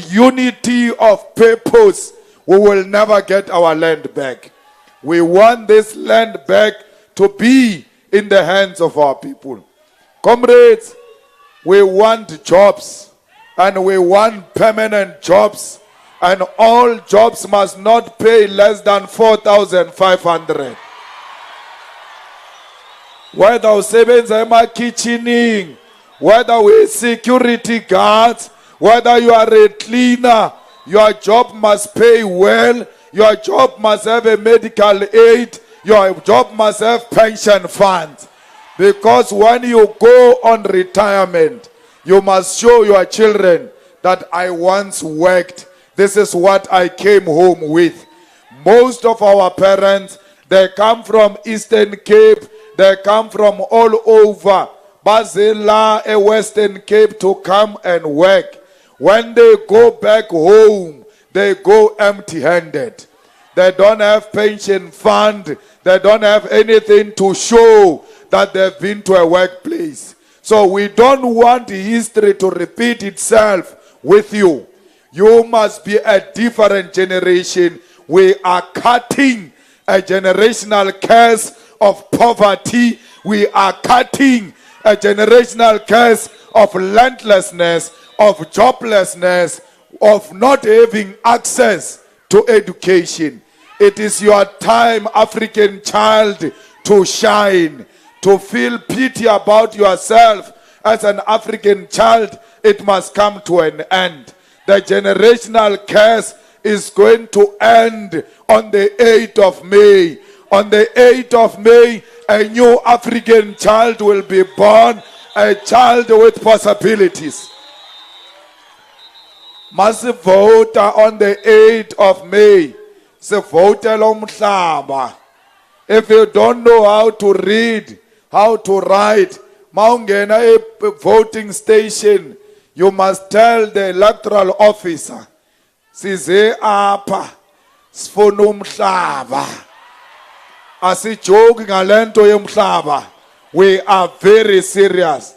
unity of purpose, we will never get our land back. We want this land back to be in the hands of our people. Comrades, we want jobs, and we want permanent jobs, and all jobs must not pay less than 4,500. Whether usebenza ema-kitchening, whether we security guards, whether you are a cleaner, your job must pay well, your job must have a medical aid, your job must have pension funds. Because when you go on retirement, you must show your children that I once worked. This is what I came home with. Most of our parents, they come from Eastern Cape, they come from all over Bazilla, a Western Cape to come and work. When they go back home, they go empty-handed. They don't have pension fund. They don't have anything to show that they've been to a workplace. So we don't want history to repeat itself with you. You must be a different generation. We are cutting a generational curse of poverty. We are cutting a generational curse of landlessness, of joblessness, of not having access to education. It is your time, African child, to shine, to feel pity about yourself as an African child. It must come to an end. The generational curse is going to end on the 8th of May. On the 8th of May, a new African child will be born, a child with possibilities. Must vote on the 8th of May. So vote umhlaba. If you don't know how to read, how to write, maungena a voting station, you must tell the electoral officer, size apa, sifuna umhlaba. Asijoke ngalento yomhlaba. We are very serious.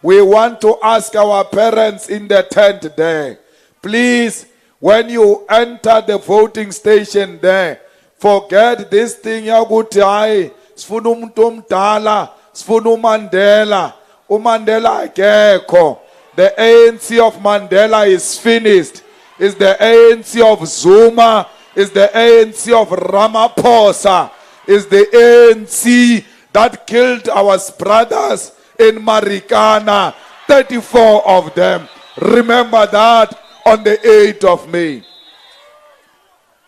We want to ask our parents in the tent there, please, when you enter the voting station there, forget this thing yakuthi hayi sifuna umuntu omdala, sifuna uMandela. uMandela akekho. The ANC of Mandela is finished. Is the ANC of Zuma, is the ANC of Ramaphosa, is the ANC that killed our brothers in Marikana, 34 of them. Remember that on the 8th of May.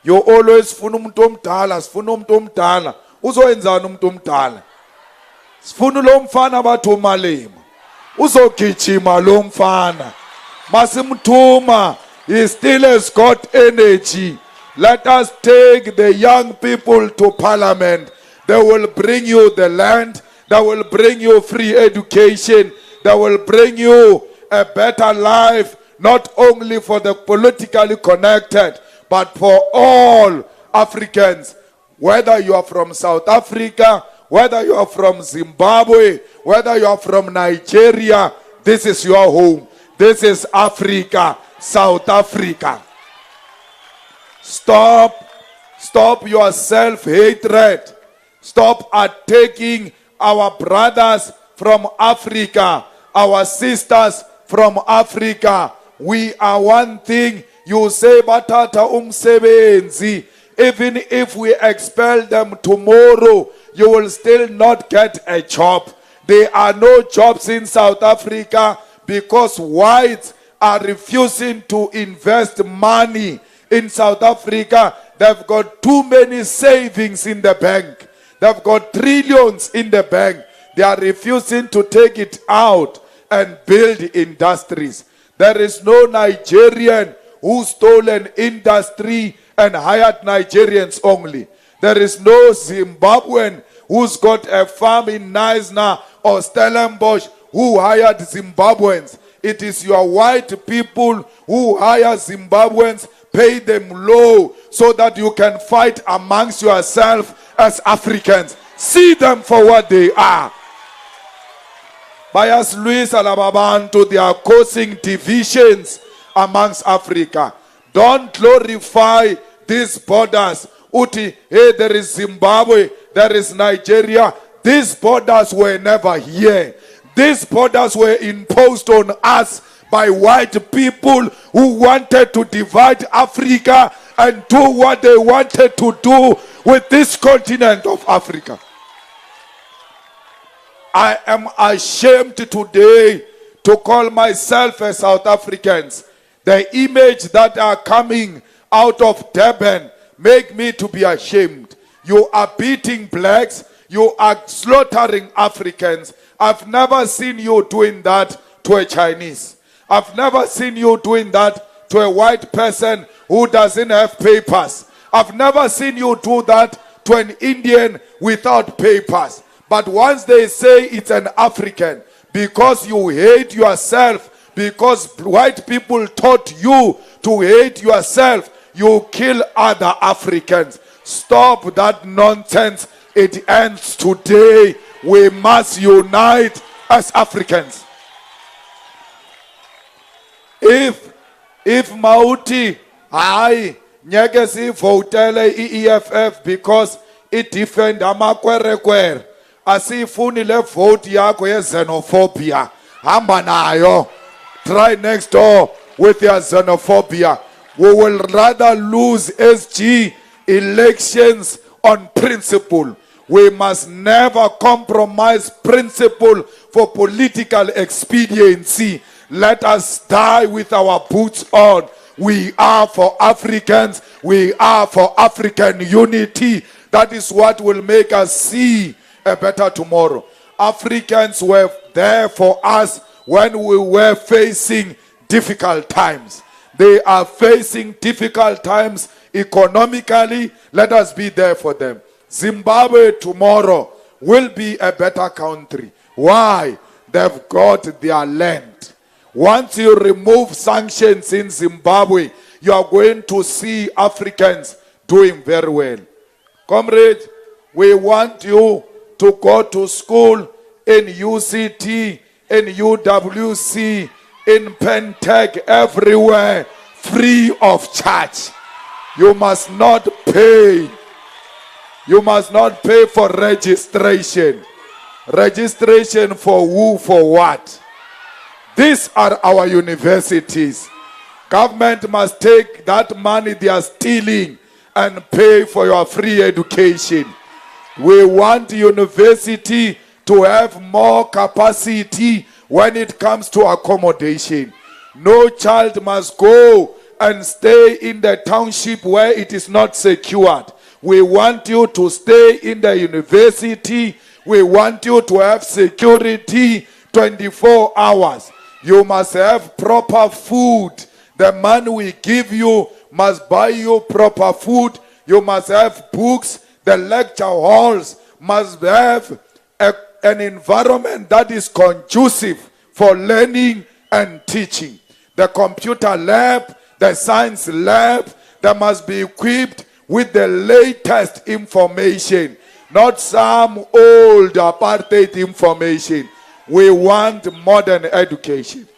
You always funa umuntu omdala, sifuna umuntu omdala. Uzoyenzana umuntu omdala? Sifuna lo mfana bathi uMalema. Uzogijima lo mfana. Masimthuma, he still has got energy. Let us take the young people to parliament. They will bring you the land. They will bring you free education. They will bring you a better life, not only for the politically connected, but for all Africans. Whether you are from South Africa, whether you are from Zimbabwe, whether you are from Nigeria, this is your home. This is Africa, South Africa. Stop your self-hatred. Stop attacking our brothers from Africa, our sisters from Africa. We are one thing. You say batata umsebenzi. Even if we expel them tomorrow, you will still not get a job. There are no jobs in South Africa because whites are refusing to invest money in South Africa. They've got too many savings in the bank. They've got trillions in the bank. They are refusing to take it out and build industries. There is no Nigerian who stole an industry and hired Nigerians only. There is no Zimbabwean who's got a farm in Knysna or Stellenbosch who hired Zimbabweans. It is your white people who hire Zimbabweans, pay them low so that you can fight amongst yourself as Africans. See them for what they are. Bias Luis Alababantu, they are causing divisions amongst Africa. Don't glorify these borders. Uti, hey, there is Zimbabwe, there is Nigeria. These borders were never here. These borders were imposed on us by white people who wanted to divide Africa and do what they wanted to do with this continent of Africa. I am ashamed today to call myself a South Africans. The image that are coming out of Durban make me to be ashamed. You are beating blacks. You are slaughtering Africans. I've never seen you doing that to a Chinese. I've never seen you doing that to a white person who doesn't have papers. I've never seen you do that to an Indian without papers. But once they say it's an African, because you hate yourself, because white people taught you to hate yourself, you kill other Africans. Stop that nonsense. It ends today. We must unite as Africans. If Mauti, I nyekesi votele EFF because it defend amakwerekwer. Asifuni le vote yako ye xenophobia. Hamba nayo. Try next door with your xenophobia. We will rather lose SG elections on principle. We must never compromise principle for political expediency. Let us die with our boots on. We are for Africans. We are for African unity. That is what will make us see a better tomorrow. Africans were there for us when we were facing difficult times. They are facing difficult times economically. Let us be there for them. Zimbabwe tomorrow will be a better country. Why? They've got their land. Once you remove sanctions in Zimbabwe, you are going to see Africans doing very well. Comrade, we want you to go to school in UCT, in UWC, in Pentec, everywhere, free of charge. You must not pay. You must not pay for registration. Registration for who, for what? These are our universities. Government must take that money they are stealing and pay for your free education. We want university to have more capacity when it comes to accommodation. No child must go and stay in the township where it is not secured. We want you to stay in the university. We want you to have security 24 hours. You must have proper food. The money we give you must buy you proper food. You must have books. The lecture halls must have an environment that is conducive for learning and teaching. The computer lab, the science lab, they must be equipped with the latest information, not some old apartheid information. We want modern education.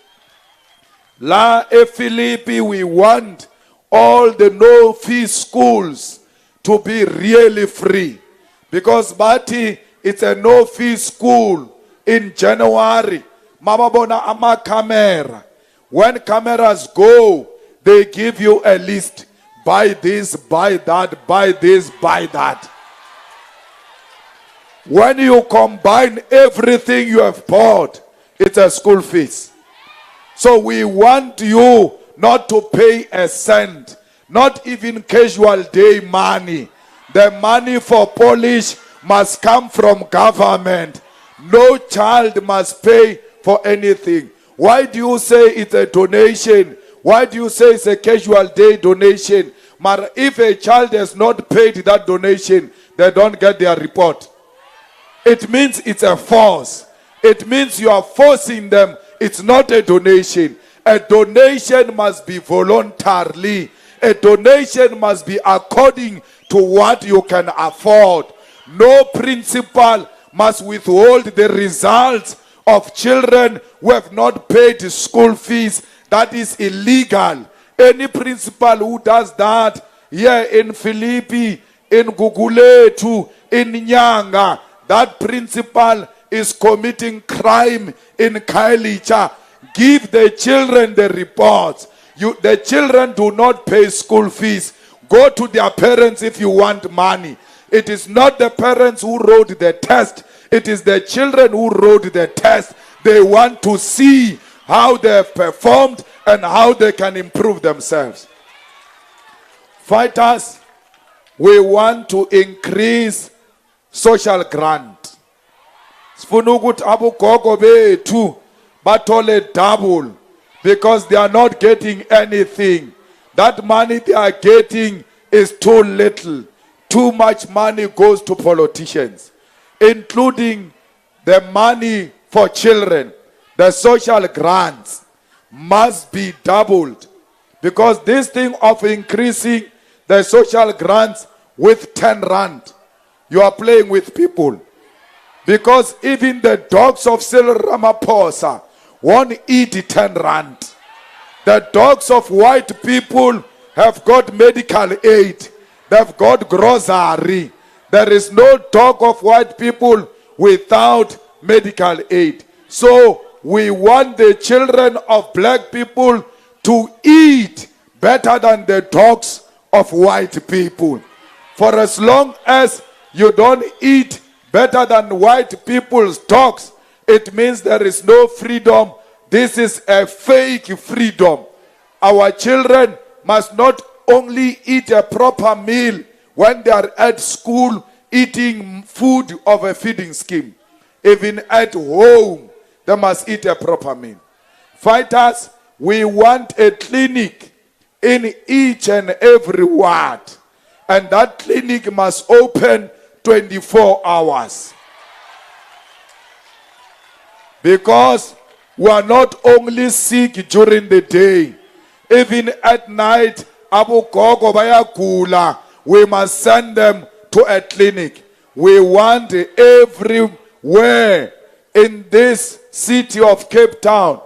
La Philippi, we want all the no-fee schools to be really free. Because Bati, it's a no-fee school in January. Mababona ama camera. When cameras go, they give you a list. Buy this, buy that, buy this, buy that. When you combine everything you have bought, it's a school fees. So we want you not to pay a cent, not even casual day money. The money for polish must come from government. No child must pay for anything. Why do you say it's a donation? Why do you say it's a casual day donation? But if a child has not paid that donation, they don't get their report. It means it's a force. It means you are forcing them. It's not a donation. A donation must be voluntarily. A donation must be according to what you can afford. No principal must withhold the results of children who have not paid school fees that is illegal. Any principal who does that here in Philippi, in Guguletu, in Nyanga, that principal is committing crime in Kailicha. Give the children the reports. The children do not pay school fees. Go to their parents if you want money. It is not the parents who wrote the test. It is the children who wrote the test. They want to see how they have performed and how they can improve themselves. Fighters, we want to increase social grant. Sifuna ukuthi abogogo bethu bathole double because they are not getting anything. That money they are getting is too little. Too much money goes to politicians, including the money for children. The social grants must be doubled, because this thing of increasing the social grants with 10 rand, you are playing with people. Because even the dogs of Cyril Ramaphosa won't eat 10 rand. The dogs of white people have got medical aid. They've got grocery. There is no dog of white people without medical aid. So we want the children of black people to eat better than the dogs of white people. For as long as you don't eat better than white people's dogs, it means there is no freedom. This is a fake freedom. Our children must not only eat a proper meal when they are at school, eating food of a feeding scheme. Even at home, they must eat a proper meal. Fighters, we want a clinic in each and every ward. And that clinic must open 24 hours. Because we are not only sick during the day, even at night, abogogo bayagula, we must send them to a clinic. We want everywhere in this city of Cape Town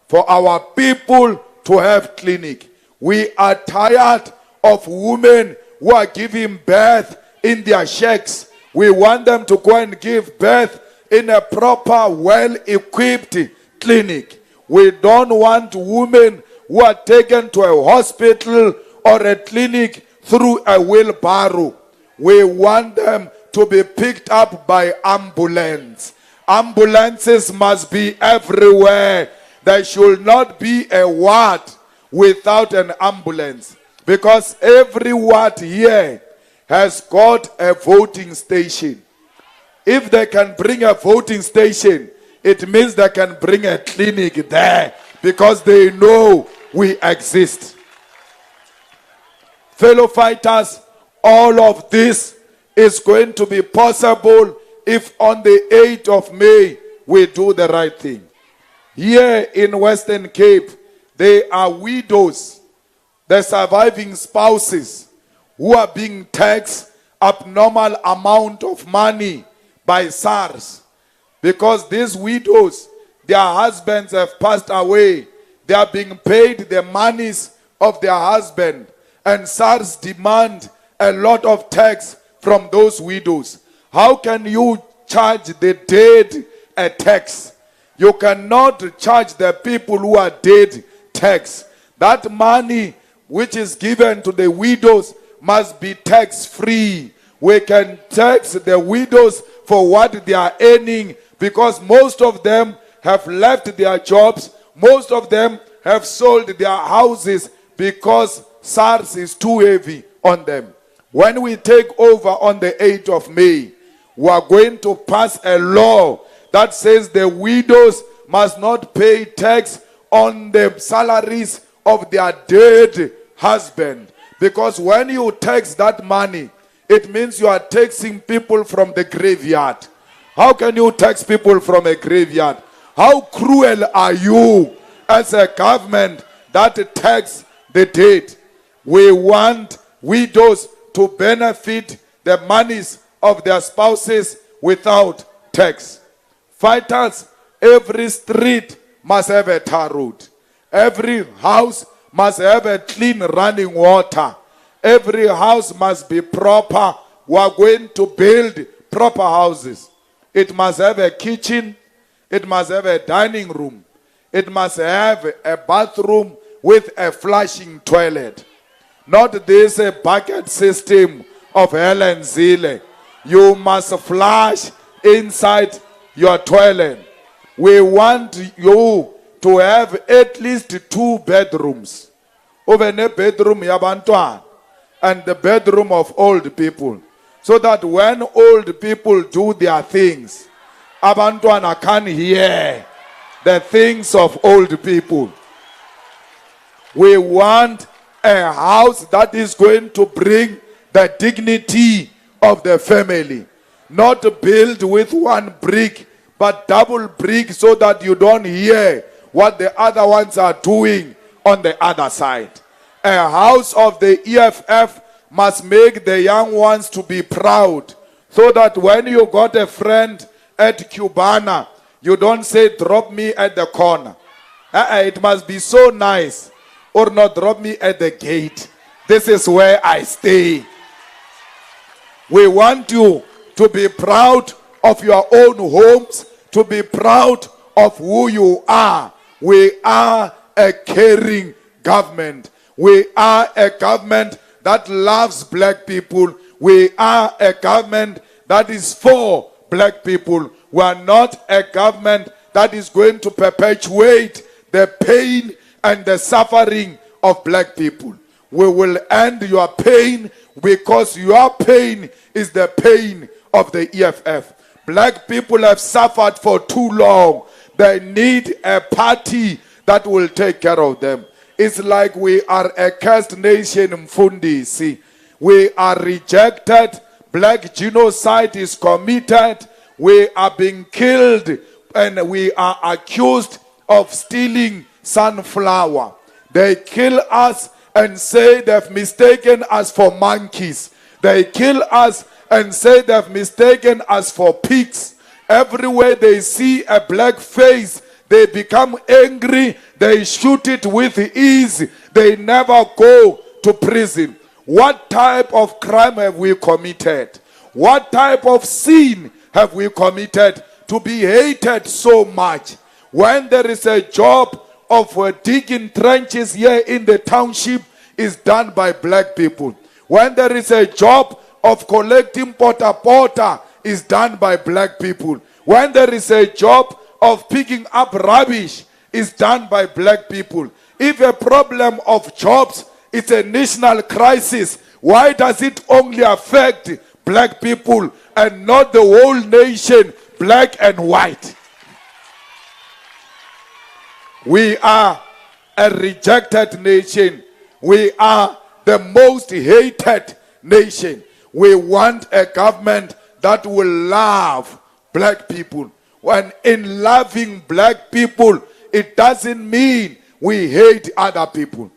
for our people to have clinic. We are tired of women who are giving birth in their shacks. We want them to go and give birth in a proper, well-equipped clinic. We don't want women who are taken to a hospital or a clinic through a wheelbarrow. We want them to be picked up by ambulance. Ambulances must be everywhere. There should not be a ward without an ambulance, because every ward here has got a voting station. If they can bring a voting station, it means they can bring a clinic there, because they know we exist. Fellow fighters, all of this is going to be possible if on the 8th of May we do the right thing. Here in Western Cape, there are widows, the surviving spouses, who are being taxed abnormal amount of money by SARS. Because these widows, their husbands have passed away. They are being paid the monies of their husband. And SARS demand a lot of tax from those widows. How can you charge the dead a tax? You cannot charge the people who are dead tax. That money which is given to the widows must be tax-free. We can tax the widows for what they are earning, because most of them have left their jobs. Most of them have sold their houses because SARS is too heavy on them. When we take over on the 8th of May, we are going to pass a law that says the widows must not pay tax on the salaries of their dead husband. Because when you tax that money, it means you are taxing people from the graveyard. How can you tax people from a graveyard? How cruel are you as a government that tax the dead? We want widows to benefit the monies of their spouses without tax. Fighters, every street must have a tar road. Every house must have a clean running water. Every house must be proper. We are going to build proper houses. It must have a kitchen. It must have a dining room. It must have a bathroom with a flushing toilet. Not this bucket system of Helen Zille. You must flush inside your toilet. We want you to have at least 2 bedrooms. Over a bedroom yabantwan and the bedroom of old people. So that when old people do their things, abantwana can hear the things of old people. We want a house that is going to bring the dignity of the family. Not built with 1 brick, but double brick so that you don't hear what the other ones are doing on the other side. A house of the EFF must make the young ones to be proud, so that when you got a friend at Cubana, you don't say, drop me at the corner. It must be so nice. Or not, drop me at the gate. This is where I stay. We want you to be proud of your own homes, to be proud of who you are. We are a caring government. We are a government that loves black people. We are a government that is for black people. We are not a government that is going to perpetuate the pain and the suffering of black people. We will end your pain because your pain is the pain of the EFF. Black people have suffered for too long. They need a party that will take care of them. It's like we are a cursed nation, Mfundisi. We are rejected. Black genocide is committed. We are being killed and we are accused of stealing sunflower. They kill us and say they've mistaken us for monkeys. They kill us and say they've mistaken us for pigs. Everywhere they see a black face, they become angry. They shoot it with ease. They never go to prison. What type of crime have we committed? What type of sin have we committed to be hated so much? When there is a job of digging trenches here in the township, is done by black people. When there is a job of collecting porta is done by black people. When there is a job of picking up rubbish is done by black people. If a problem of jobs is a national crisis, why does it only affect black people and not the whole nation, black and white? We are a rejected nation. We are the most hated nation. We want a government that will love black people. When in loving black people, it doesn't mean we hate other people.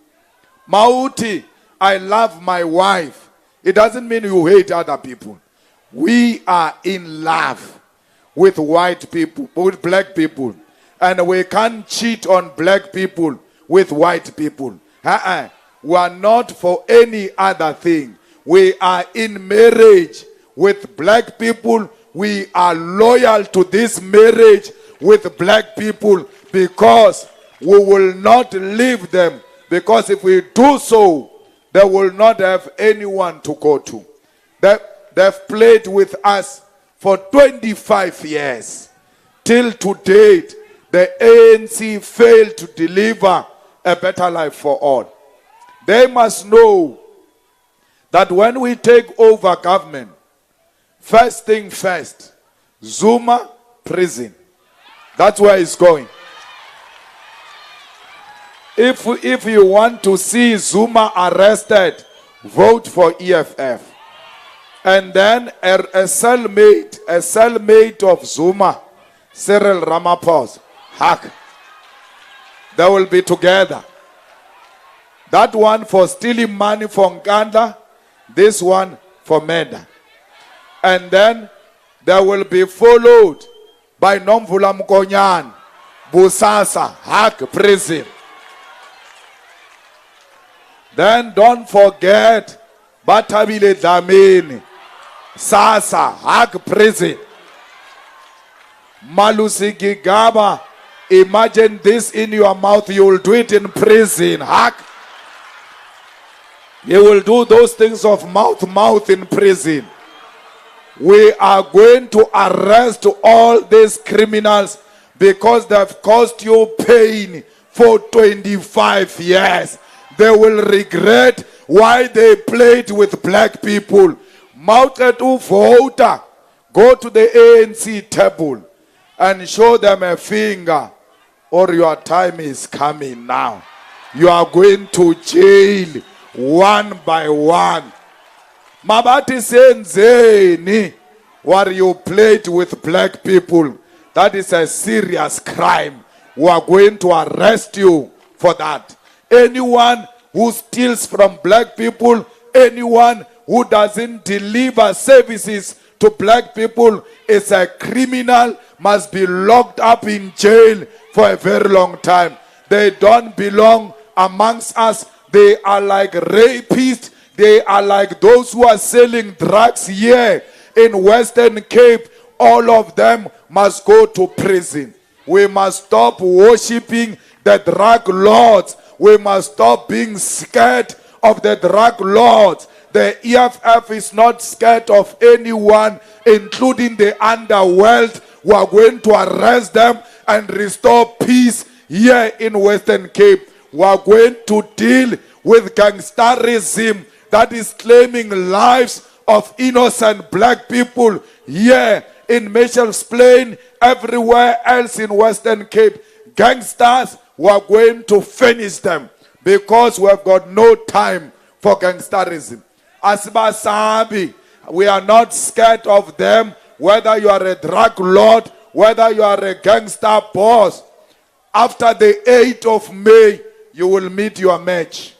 Mauti, I love my wife. It doesn't mean you hate other people. We are in love with white people, with black people. And we can't cheat on black people with white people. We are not for any other thing. We are in marriage with black people. We are loyal to this marriage with black people because we will not leave them. Because if we do so, they will not have anyone to go to. They've played with us for 25 years. Till to date, the ANC failed to deliver a better life for all. They must know that when we take over government, first thing first, Zuma prison. That's where it's going. If you want to see Zuma arrested, vote for EFF. And then a cellmate of Zuma, Cyril Ramaphosa, Hak. They will be together. That one for stealing money from Nkandla, this one for murder. And then they will be followed by Nomvula Mkonyan, Busasa, Hak prison. Then don't forget, Batabile Dlamini, Sasa, Hag Prison, Malusi Gigaba. Imagine this in your mouth, you will do it in prison. Hag. You will do those things of mouth in prison. We are going to arrest all these criminals because they have caused you pain for 25 years. They will regret why they played with black people. Mounted to voter, go to the ANC table and show them a finger, or your time is coming now. You are going to jail one by one. Mabati Senzeni, where you played with black people, that is a serious crime. We are going to arrest you for that. Anyone who steals from black people, anyone who doesn't deliver services to black people is a criminal, must be locked up in jail for a very long time. They don't belong amongst us. They are like rapists. They are like those who are selling drugs here in Western Cape. All of them must go to prison. We must stop worshiping the drug lords. We must stop being scared of the drug lords. The EFF is not scared of anyone, including the underworld. We are going to arrest them and restore peace here in Western Cape. We are going to deal with gangsterism that is claiming lives of innocent black people here in Mitchell's Plain, everywhere else in Western Cape. Gangsters, we are going to finish them because we have got no time for gangsterism. Asibasabi, we are not scared of them, whether you are a drug lord, whether you are a gangster boss. After the 8th of May, you will meet your match.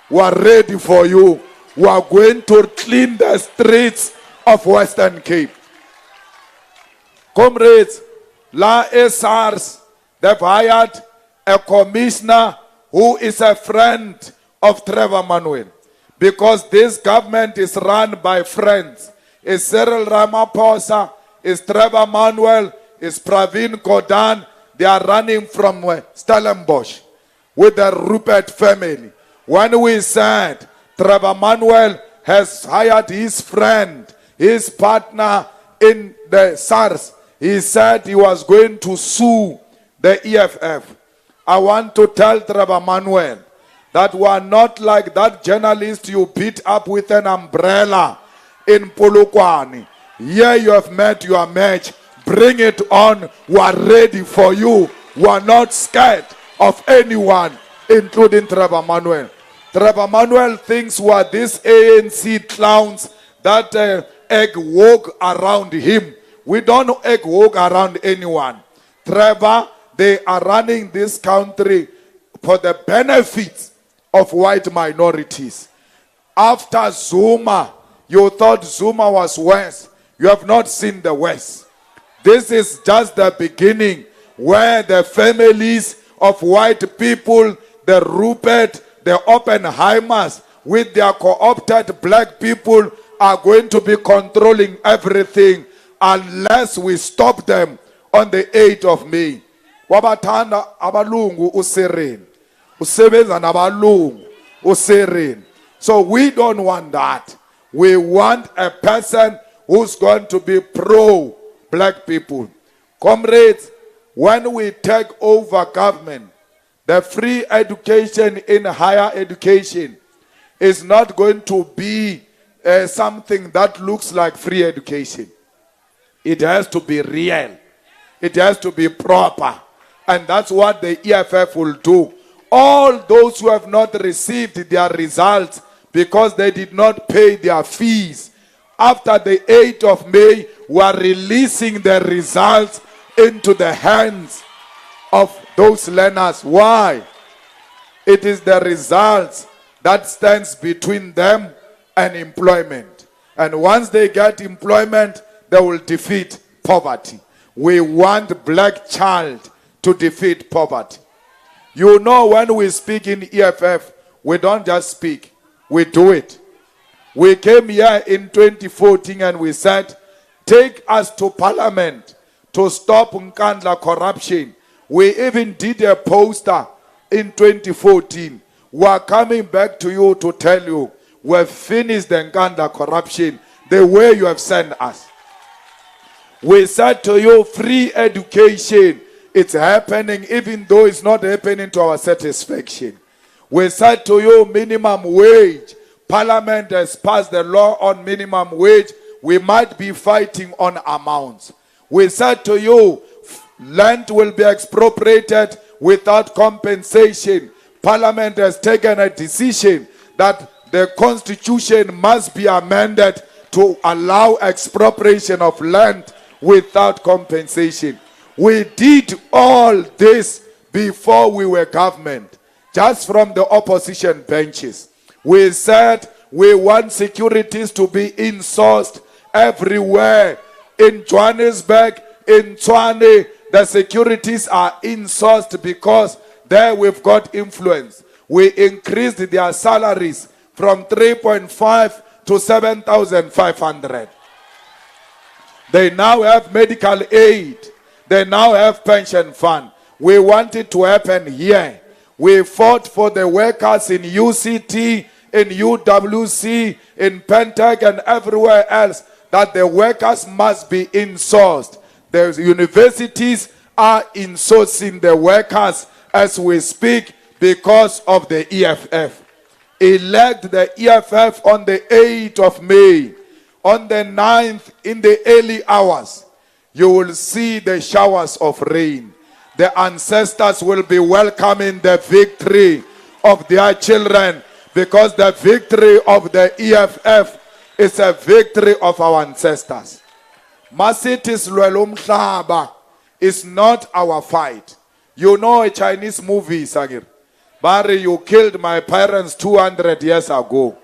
We are ready for you. We are going to clean the streets of Western Cape. Comrades, La SARS, they've hired a commissioner who is a friend of Trevor Manuel. Because this government is run by friends. It's Cyril Ramaphosa, it's Trevor Manuel, it's Pravin Gordhan. They are running from Stellenbosch with the Rupert family. When we said Trevor Manuel has hired his friend, his partner in the SARS, he said he was going to sue the EFF. I want to tell Trevor Manuel that we are not like that journalist you beat up with an umbrella in Polokwane. Here you have met your match. Bring it on. We are ready for you. We are not scared of anyone, including Trevor Manuel. Trevor Manuel thinks we are these ANC clowns that egg walk around him. We don't egg walk around anyone. Trevor, they are running this country for the benefits of white minorities. After Zuma, you thought Zuma was worse. You have not seen the worst. This is just the beginning, where the families of white people, the Rupert, the Oppenheimers, with their co-opted black people, are going to be controlling everything unless we stop them on the 8th of May. Wabathanda abalungu uSirene. Usebenza nabalungu uSirene. So we don't want that. We want a person who's going to be pro-black people. Comrades, when we take over government, the free education in higher education is not going to be something that looks like free education. It has to be real. It has to be proper. And that's what the EFF will do. All those who have not received their results because they did not pay their fees, after the 8th of May, we are releasing the results into the hands of those learners. Why? It is the results that stands between them and employment. And once they get employment, they will defeat poverty. We want black child to defeat poverty. You know, when we speak in EFF, We don't just speak, we do it. We came here in 2014 and we said, take us to parliament to stop Nkandla corruption. We even did a poster in 2014. We are coming back to you to tell you we have finished the Nkandla corruption the way you have sent us. We said to you, free education. It's happening even though it's not happening to our satisfaction. We said to you, minimum wage. Parliament has passed the law on minimum wage. We might be fighting on amounts. We said to you, land will be expropriated without compensation. Parliament has taken a decision that the constitution must be amended to allow expropriation of land without compensation. We did all this before we were government, just from the opposition benches. We said we want securities to be insourced everywhere. In Johannesburg, in Tshwane, the securities are insourced because there we've got influence. We increased their salaries from 3.5 to 7,500. They now have medical aid. They now have pension fund. We want it to happen here. We fought for the workers in UCT, in UWC, in Pentec and everywhere else that the workers must be insourced. The universities are insourcing the workers as we speak because of the EFF. Elect the EFF on the 8th of May. On the 9th, in the early hours, you will see the showers of rain. The ancestors will be welcoming the victory of their children, because the victory of the EFF is a victory of our ancestors. Masitis Lwelumhlaba is not our fight. You know a Chinese movie, Sagir. Barry, you killed my parents 200 years ago.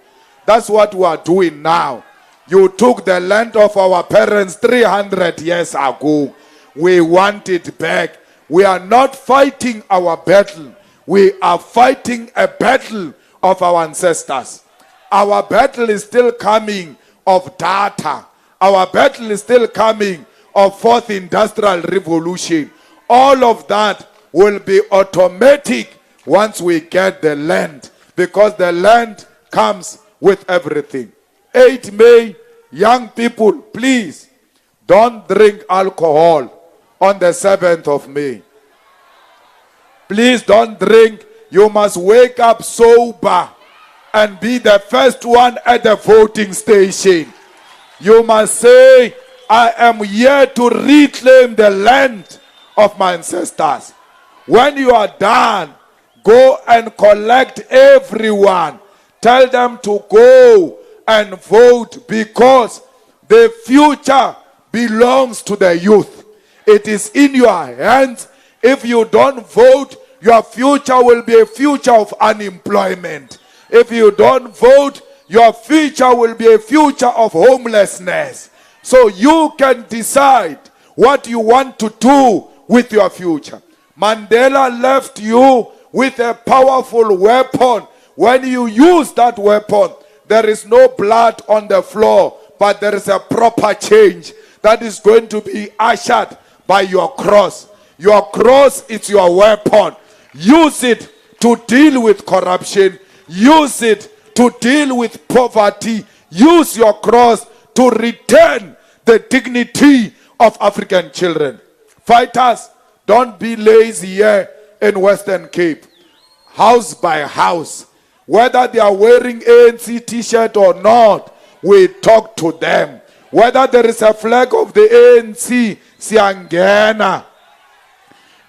That's what we are doing now. You took the land of our parents 300 years ago. We want it back. We are not fighting our battle. We are fighting a battle of our ancestors. Our battle is still coming of data. Our battle is still coming of fourth industrial revolution. All of that will be automatic once we get the land, because the land comes with everything. 8 May, young people, please don't drink alcohol on the 7th of May. Please don't drink. You must wake up sober and be the first one at the voting station. You must say, I am here to reclaim the land of my ancestors. When you are done, go and collect everyone. Tell them to go and vote, because the future belongs to the youth. It is in your hands. If you don't vote, your future will be a future of unemployment. If you don't vote, your future will be a future of homelessness. So you can decide what you want to do with your future. Mandela left you with a powerful weapon. When you use that weapon, there is no blood on the floor, but there is a proper change that is going to be ushered by your cross. Your cross is your weapon. Use it to deal with corruption. Use it to deal with poverty. Use your cross to return the dignity of African children. Fighters, don't be lazy here in Western Cape. House by house. Whether they are wearing ANC t-shirt or not, we talk to them. Whether there is a flag of the ANC, siyangena.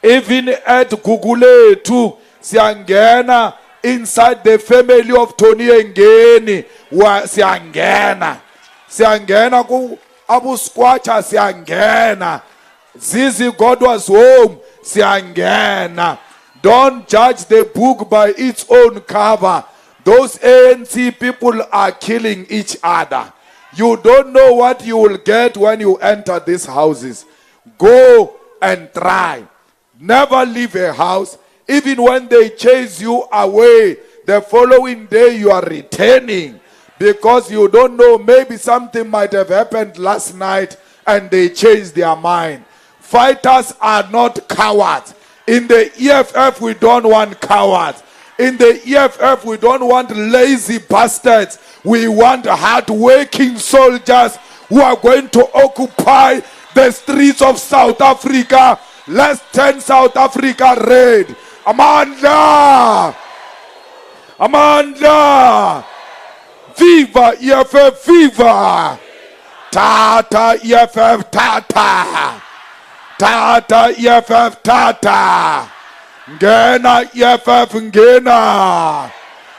Even at Gugule too, siyangena. Inside the family of Tony Ngeni, siyangena. Siyangena ku Abu Squatcha, siyangena. Zizi God was home, siyangena. Don't judge the book by its own cover. Those ANC people are killing each other. You don't know what you will get when you enter these houses. Go and try. Never leave a house. Even when they chase you away, The following day you are returning because you don't know, maybe something might have happened last night and they changed their mind. Fighters are not cowards. In the EFF, we don't want cowards. In the EFF, we don't want lazy bastards. We want hard-working soldiers who are going to occupy the streets of South Africa. Let's turn South Africa red. Amandla! Amandla! Viva EFF, viva! Tata EFF, tata! Tata EFF, tata! Ngena EFF, ngena!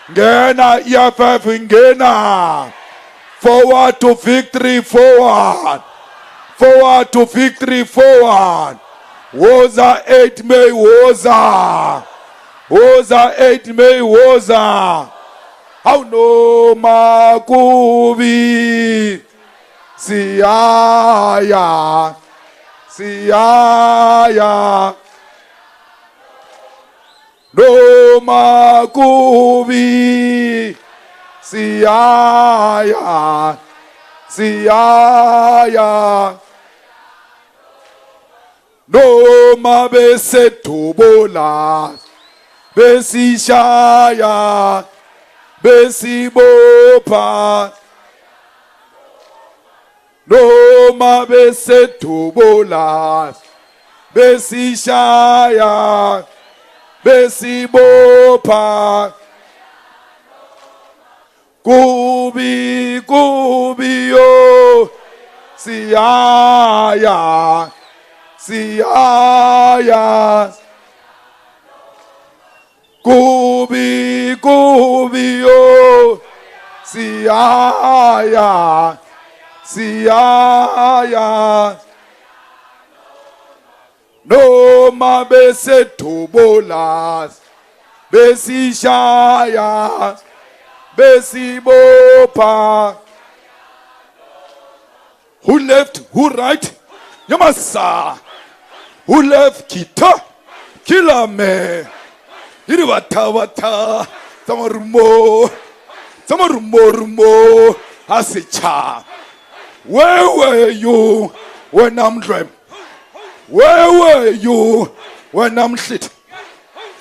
Ngena EFF, ngena! Forward to victory, forward! Forward to victory, forward! Woza 8 May, woza! Woza 8 May, woza! How no makubi! Siyaya! Siyaya! No makubi! Siyaya! Siyaya! No mabese tubola! Besishaya! Besibopa! No mabese tubola! Besishaya! Besibopa! Kubi, kubi yo! Siyaya! Siyaya! Kubi, kubi yo! Siyaya! Siyaya! No mabese tubolas! Besishaya! Besibopa! Who left? Who right? Yamasa! Who left? Kita! Kilame! Iriwata! Samarumo! Samarumo! Asicha! Where were you when I'm dream? Where were you when I'm shit?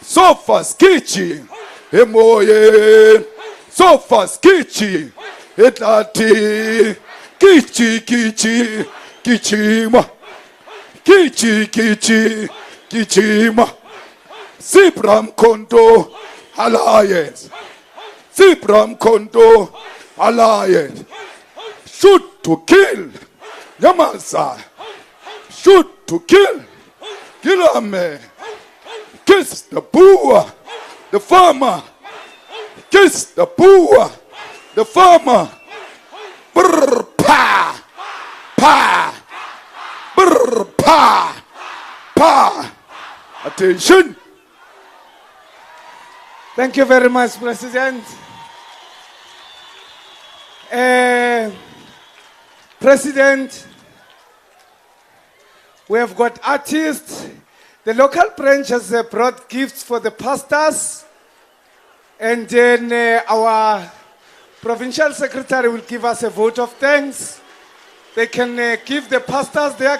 So fast, kichi! Emoye! So fast, kichi! Etlati! Kichi, kichi! Kichima! Kichi, kichi! Kichima! Sibram Konto Alliance! Sibram Konto Alliance! Shoot to kill! Yamasa! Shoot to kill! Kilame! Kiss the poor! The farmer! Kiss the poor! The farmer! Brr, pa! Pa! Brr, pa! Pa! Attention! Thank you very much, President. President, we have got artists. The local branch has brought gifts for the pastors. And then our provincial secretary will give us a vote of thanks. They can give the pastors their